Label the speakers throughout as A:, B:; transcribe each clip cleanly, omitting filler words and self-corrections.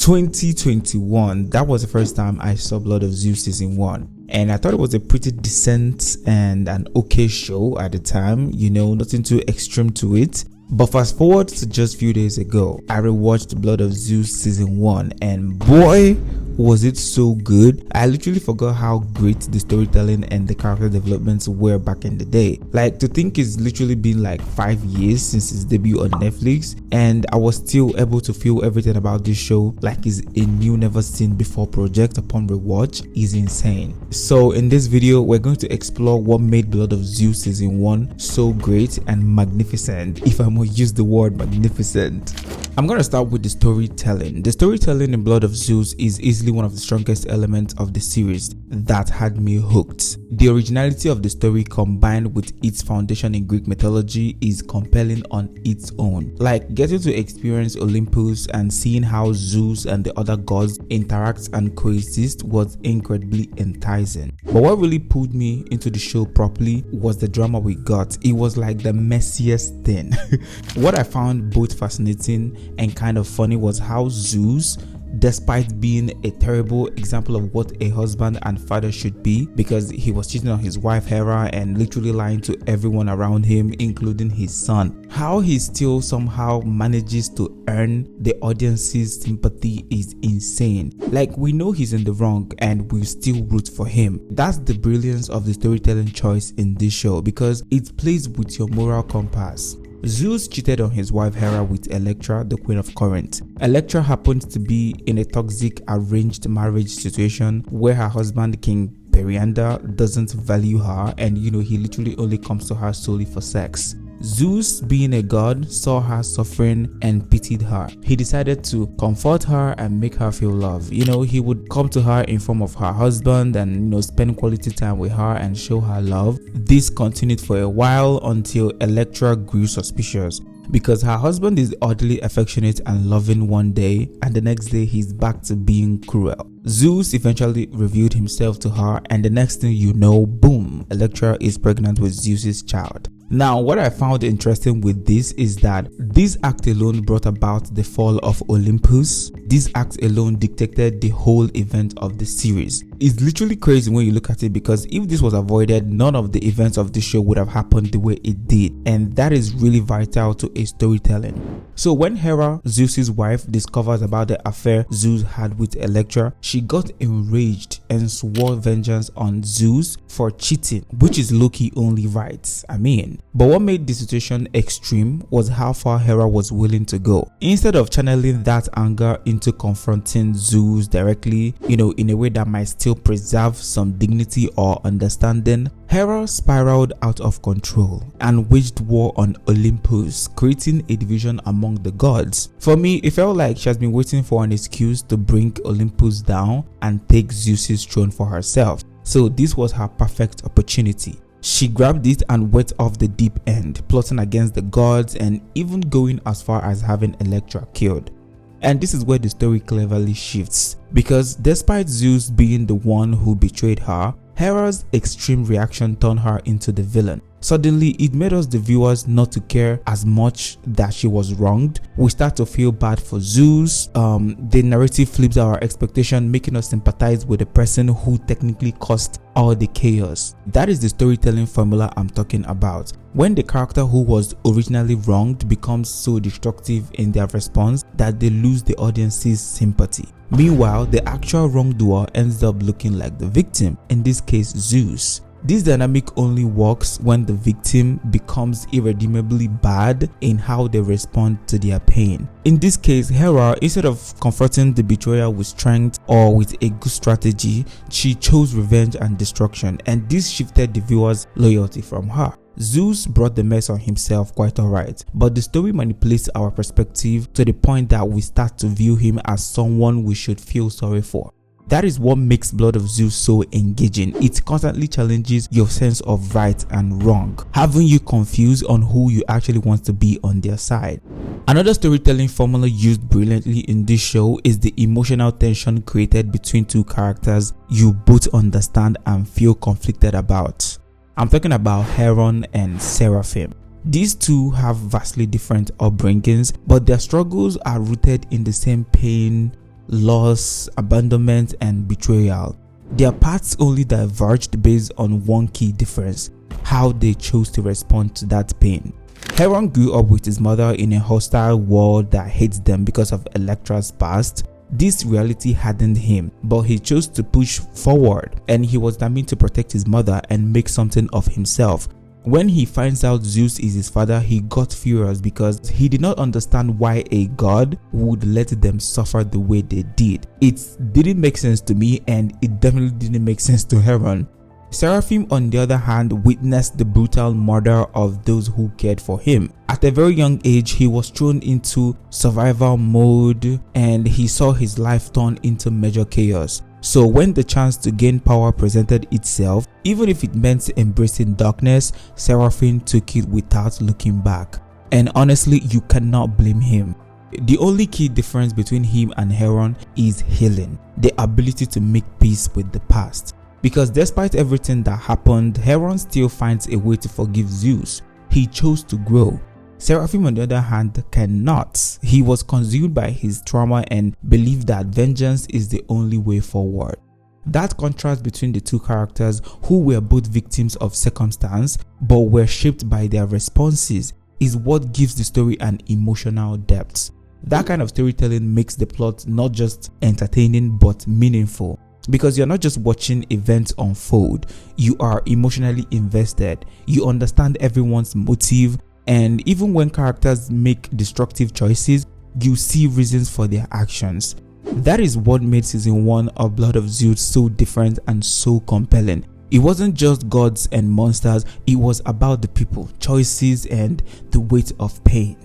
A: 2021, that was the first time I saw Blood of Zeus season 1, and I thought it was a pretty decent and an okay show at the time, nothing too extreme to it. But fast forward to just a few days ago, I rewatched Blood of Zeus season 1, and boy was it so good. I literally forgot how great the storytelling and the character developments were back in the day. Like, to think it's literally been like 5 years since its debut on Netflix, and I was still able to feel everything about this show like it's a new never seen before project upon rewatch is insane. So in this video, we're going to explore what made Blood of Zeus season 1 so great and magnificent, if I may use the word magnificent. I'm going to start with the storytelling. The storytelling in Blood of Zeus is easily one of the strongest elements of the series that had me hooked. The originality of the story combined with its foundation in Greek mythology is compelling on its own. Like, getting to experience Olympus and seeing how Zeus and the other gods interact and coexist was incredibly enticing. But what really pulled me into the show properly was the drama we got. It was like the messiest thing. What I found both fascinating and kind of funny was how Zeus, despite being a terrible example of what a husband and father should be, because he was cheating on his wife Hera and literally lying to everyone around him, including his son, how he still somehow manages to earn the audience's sympathy is insane. Like, we know he's in the wrong and we still root for him. That's the brilliance of the storytelling choice in this show, because it plays with your moral compass. Zeus cheated on his wife Hera with Electra, the queen of Corinth. Electra happens to be in a toxic arranged marriage situation where her husband King Periander doesn't value her, and he literally only comes to her solely for sex. Zeus, being a god, saw her suffering and pitied her. He decided to comfort her and make her feel love. He would come to her in form of her husband and spend quality time with her and show her love. This continued for a while until Electra grew suspicious, because her husband is oddly affectionate and loving one day, and the next day he's back to being cruel. Zeus eventually revealed himself to her, and the next thing you know, boom, Electra is pregnant with Zeus's child. Now, what I found interesting with this is that this act alone brought about the fall of Olympus. This act alone dictated the whole event of the series. It's literally crazy when you look at it, because if this was avoided, none of the events of the show would have happened the way it did, and that is really vital to a storytelling. So when Hera, Zeus's wife, discovers about the affair Zeus had with Electra, she got enraged and swore vengeance on Zeus for cheating, which is low-key only right. But what made the situation extreme was how far Hera was willing to go. Instead of channeling that anger into confronting Zeus directly, in a way that might still preserve some dignity or understanding, Hera spiraled out of control and waged war on Olympus, creating a division among the gods. For me, it felt like she has been waiting for an excuse to bring Olympus down and take Zeus's throne for herself. So this was her perfect opportunity. She grabbed it and went off the deep end, plotting against the gods and even going as far as having Electra killed. And this is where the story cleverly shifts, because despite Zeus being the one who betrayed her, Hera's extreme reaction turned her into the villain. Suddenly, it made us, the viewers, not to care as much that she was wronged. We start to feel bad for Zeus. The narrative flips our expectation, making us sympathize with the person who technically caused all the chaos. That is the storytelling formula I'm talking about. When the character who was originally wronged becomes so destructive in their response that they lose the audience's sympathy. Meanwhile, the actual wrongdoer ends up looking like the victim, in this case Zeus. This dynamic only works when the victim becomes irredeemably bad in how they respond to their pain. In this case, Hera, instead of confronting the betrayer with strength or with a good strategy, she chose revenge and destruction, and this shifted the viewer's loyalty from her. Zeus brought the mess on himself quite alright, but the story manipulates our perspective to the point that we start to view him as someone we should feel sorry for. That is what makes Blood of Zeus so engaging. It constantly challenges your sense of right and wrong, having you confused on who you actually want to be on their side. Another storytelling formula used brilliantly in this show is the emotional tension created between two characters you both understand and feel conflicted about. I'm talking about Heron and Seraphim. These two have vastly different upbringings, but their struggles are rooted in the same pain, loss, abandonment, and betrayal. Their paths only diverged based on one key difference: how they chose to respond to that pain. Heron grew up with his mother in a hostile world that hates them because of Elektra's past. This reality hardened him, but he chose to push forward, and he was determined to protect his mother and make something of himself. When he finds out Zeus is his father, he got furious because he did not understand why a god would let them suffer the way they did. It didn't make sense to me, and it definitely didn't make sense to Heron. Seraphim, on the other hand, witnessed the brutal murder of those who cared for him. At a very young age, he was thrown into survival mode and he saw his life turn into major chaos. So when the chance to gain power presented itself, even if it meant embracing darkness, Seraphim took it without looking back. And honestly, you cannot blame him. The only key difference between him and Heron is healing, the ability to make peace with the past. Because despite everything that happened, Heron still finds a way to forgive Zeus. He chose to grow. Seraphim, on the other hand, cannot. He was consumed by his trauma and believed that vengeance is the only way forward. That contrast between the two characters, who were both victims of circumstance but were shaped by their responses, is what gives the story an emotional depth. That kind of storytelling makes the plot not just entertaining but meaningful. Because you're not just watching events unfold, you are emotionally invested. You understand everyone's motive, and even when characters make destructive choices, you see reasons for their actions. That is what made season 1 of Blood of Zeus so different and so compelling. It wasn't just gods and monsters, it was about the people, choices, and the weight of pain.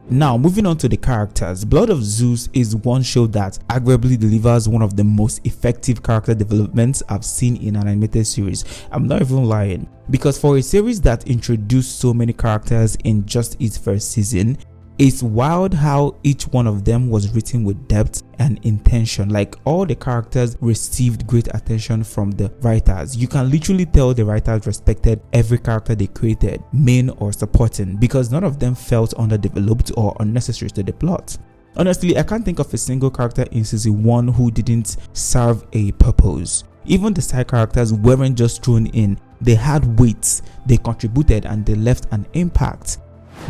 A: Now, moving on to the characters, Blood of Zeus is one show that arguably delivers one of the most effective character developments I've seen in an animated series. I'm not even lying, because for a series that introduced so many characters in just its first season, it's wild how each one of them was written with depth and intention. Like, all the characters received great attention from the writers. You can literally tell the writers respected every character they created, main or supporting, because none of them felt underdeveloped or unnecessary to the plot. Honestly, I can't think of a single character in season 1 who didn't serve a purpose. Even the side characters weren't just thrown in, they had weight, they contributed, and they left an impact.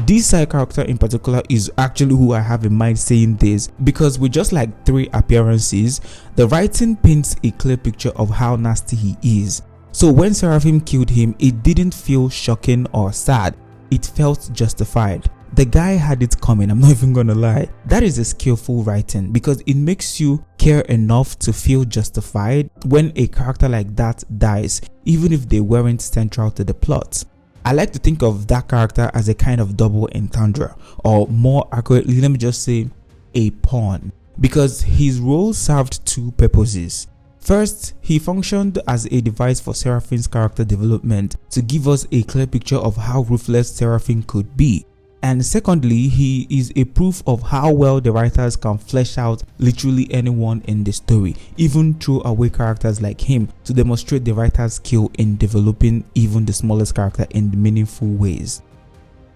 A: This side character in particular is actually who I have in mind saying this, because with just like 3 appearances, the writing paints a clear picture of how nasty he is. So when Seraphim killed him, it didn't feel shocking or sad, it felt justified. The guy had it coming, I'm not even gonna lie. That is a skillful writing, because it makes you care enough to feel justified when a character like that dies, even if they weren't central to the plot. I like to think of that character as a kind of double entendre, or more accurately, let me just say a pawn, because his role served 2 purposes. First, he functioned as a device for Seraphim's character development to give us a clear picture of how ruthless Seraphim could be. And secondly, he is a proof of how well the writers can flesh out literally anyone in the story, even throw away characters like him to demonstrate the writer's skill in developing even the smallest character in meaningful ways.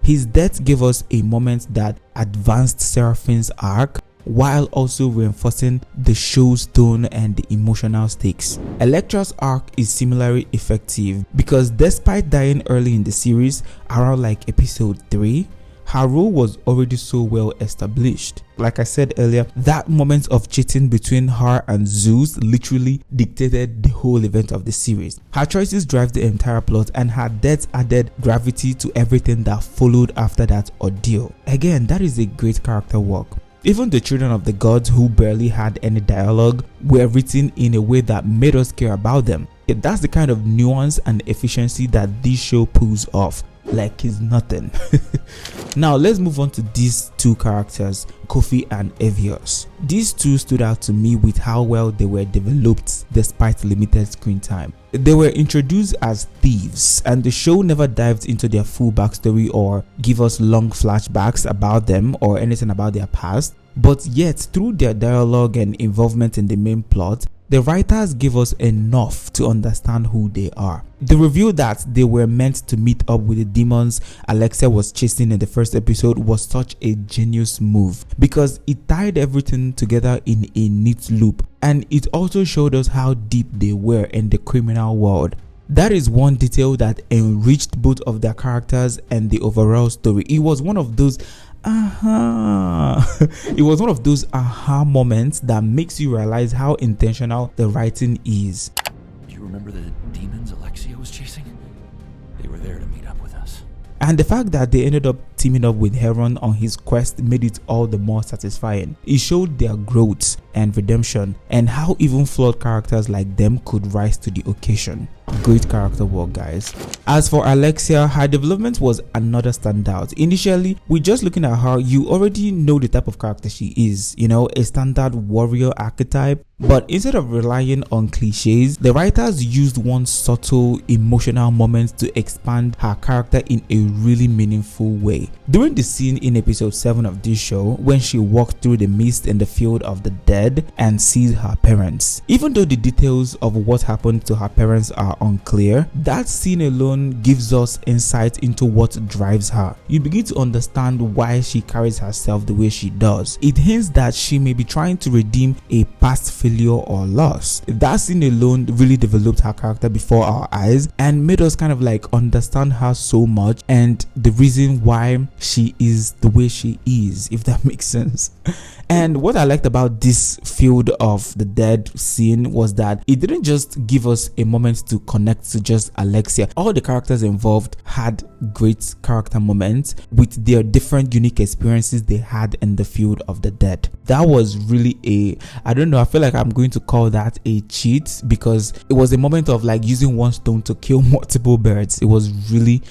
A: His death gave us a moment that advanced Seraphim's arc, while also reinforcing the show's tone and the emotional stakes. Elektra's arc is similarly effective, because despite dying early in the series, around like episode 3, her role was already so well established. Like I said earlier, that moment of cheating between her and Zeus literally dictated the whole event of the series. Her choices drive the entire plot, and her death added gravity to everything that followed after that ordeal. Again, that is a great character work. Even the children of the gods, who barely had any dialogue, were written in a way that made us care about them. That's the kind of nuance and efficiency that this show pulls off like it's nothing. Now let's move on to these 2 characters, Kofi and Evios. These 2 stood out to me with how well they were developed despite limited screen time. They were introduced as thieves, and the show never dived into their full backstory or give us long flashbacks about them or anything about their past. But yet, through their dialogue and involvement in the main plot, The writers give us enough to understand who they are. The reveal that they were meant to meet up with the demons Alexia was chasing in the first episode was such a genius move because it tied everything together in a neat loop, and it also showed us how deep they were in the criminal world. That is one detail that enriched both of their characters and the overall story. It was one of those aha moments that makes you realize how intentional the writing is.
B: Do you remember the demons Alexia was chasing? They were there to meet up with us.
A: And the fact that they ended up teaming up with Heron on his quest made it all the more satisfying. It showed their growth and redemption and how even flawed characters like them could rise to the occasion. Great character work, guys. As for Alexia, her development was another standout. Initially, with just looking at her, you already know the type of character she is, a standard warrior archetype. But instead of relying on cliches, the writers used one subtle emotional moment to expand her character in a really meaningful way. During the scene in episode 7 of this show, when she walked through the mist in the field of the dead and sees her parents, even though the details of what happened to her parents are unclear, that scene alone gives us insight into what drives her. You begin to understand why she carries herself the way she does. It hints that she may be trying to redeem a past failure or loss. That scene alone really developed her character before our eyes and made us kind of like understand her so much and the reason why she is the way she is, if that makes sense. And what I liked about this field of the dead scene was that it didn't just give us a moment to connect to just Alexia. All the characters involved had great character moments with their different unique experiences they had in the field of the dead. That was really I feel like I'm going to call that a cheat because it was a moment of like using one stone to kill multiple birds. It was really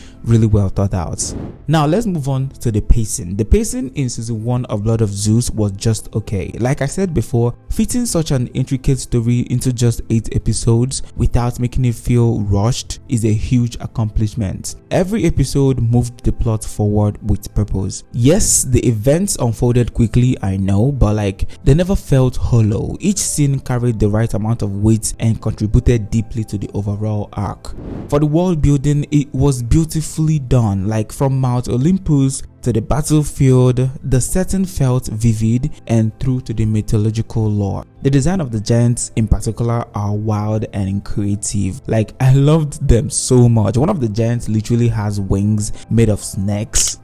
A: well thought out. Now let's move on to the pacing. The pacing in season 1 of Blood of Zeus was just okay. Like I said before, fitting such an intricate story into just 8 episodes without making it feel rushed is a huge accomplishment. Every episode moved the plot forward with purpose. Yes, the events unfolded quickly, I know, but like they never felt hollow. Each scene carried the right amount of weight and contributed deeply to the overall arc. For the world building, it was beautifully done. Like from Mount Olympus to the battlefield, the setting felt vivid and true to the mythological lore. The design of the giants in particular are wild and creative. Like I loved them so much. One of the giants literally has wings made of snakes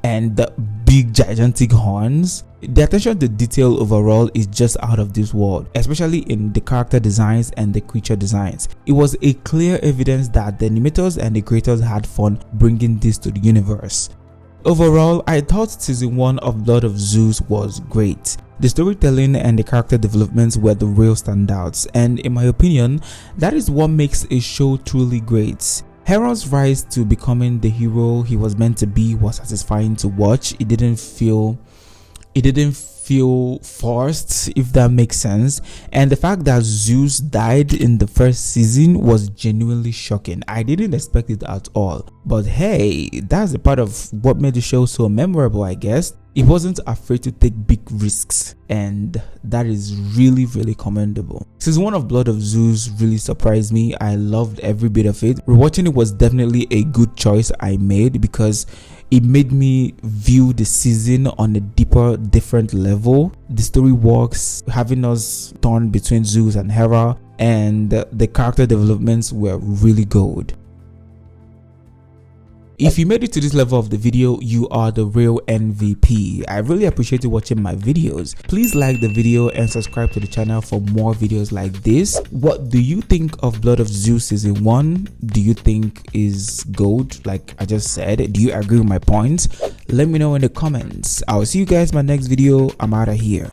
A: and the big gigantic horns. The attention to detail overall is just out of this world, especially in the character designs and the creature designs. It was a clear evidence that the animators and the creators had fun bringing this to the universe. Overall, I thought season 1 of Blood of Zeus was great. The storytelling and the character developments were the real standouts, and in my opinion, that is what makes a show truly great. Heron's rise to becoming the hero he was meant to be was satisfying to watch. It didn't feel forced, if that makes sense, and the fact that Zeus died in the first season was genuinely shocking. I didn't expect it at all, but hey, that's a part of what made the show so memorable, I guess. It wasn't afraid to take big risks, and that is really commendable. Season 1 of Blood of Zeus really surprised me. I loved every bit of it. Rewatching it was definitely a good choice I made because it made me view the season on a deeper, different level. The story works, having us torn between Zeus and Hera, and the character developments were really good. If you made it to this level of the video, you are the real MVP. I really appreciate you watching my videos. Please like the video and subscribe to the channel for more videos like this. What do you think of Blood of Zeus season 1? Do you think is gold, like I just said? Do you agree with my points? Let me know in the comments. I'll see you guys in my next video. I'm out of here.